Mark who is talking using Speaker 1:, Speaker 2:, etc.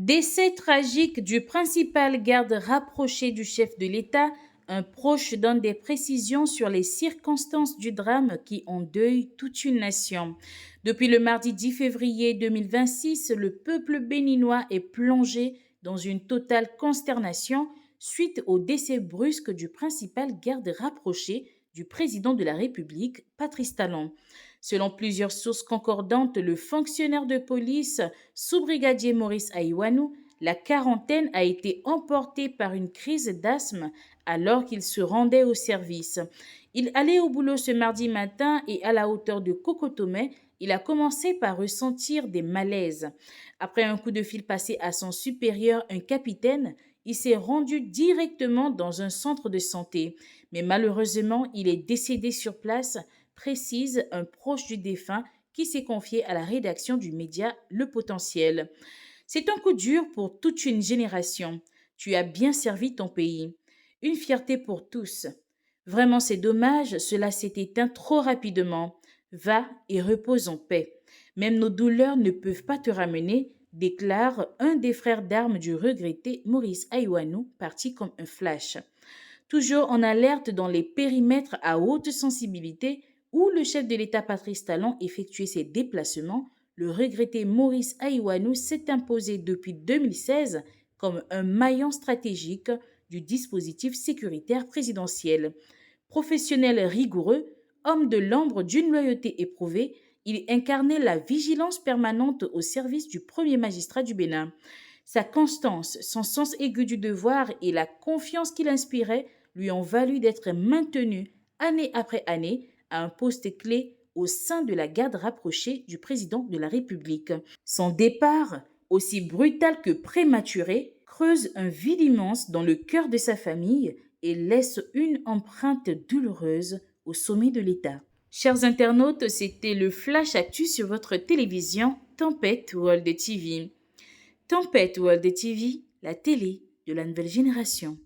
Speaker 1: Décès tragique du principal garde rapproché du chef de l'État, un proche donne des précisions sur les circonstances du drame qui endeuille toute une nation. Depuis le mardi 10 février 2026, le peuple béninois est plongé dans une totale consternation suite au décès brusque du principal garde rapproché du président de la République, Patrice Talon. Selon plusieurs sources concordantes, le fonctionnaire de police, sous-brigadier Maurice Aïwanou, la quarantaine a été emportée par une crise d'asthme alors qu'il se rendait au service. Il allait au boulot ce mardi matin et à la hauteur de Cocotomé, il a commencé par ressentir des malaises. Après un coup de fil passé à son supérieur, un capitaine, il s'est rendu directement dans un centre de santé. Mais malheureusement, il est décédé sur place, précise un proche du défunt qui s'est confié à la rédaction du média Le Potentiel. C'est un coup dur pour toute une génération. Tu as bien servi ton pays. Une fierté pour tous. Vraiment, c'est dommage, cela s'est éteint trop rapidement. Va et repose en paix. Même nos douleurs ne peuvent pas te ramener, déclare un des frères d'armes du regretté Maurice Aïwanou, parti comme un flash. Toujours en alerte dans les périmètres à haute sensibilité où le chef de l'État Patrice Talon effectuait ses déplacements, le regretté Maurice Aïwanou s'est imposé depuis 2016 comme un maillon stratégique du dispositif sécuritaire présidentiel. Professionnel rigoureux, homme de l'ombre d'une loyauté éprouvée, il incarnait la vigilance permanente au service du premier magistrat du Bénin. Sa constance, son sens aigu du devoir et la confiance qu'il inspirait lui ont valu d'être maintenu année après année à un poste clé au sein de la garde rapprochée du président de la République. Son départ, aussi brutal que prématuré, creuse un vide immense dans le cœur de sa famille et laisse une empreinte douloureuse au sommet de l'État. Chers internautes, c'était le Flash Actu sur votre télévision Tempête World TV. Tempête World TV, la télé de la nouvelle génération.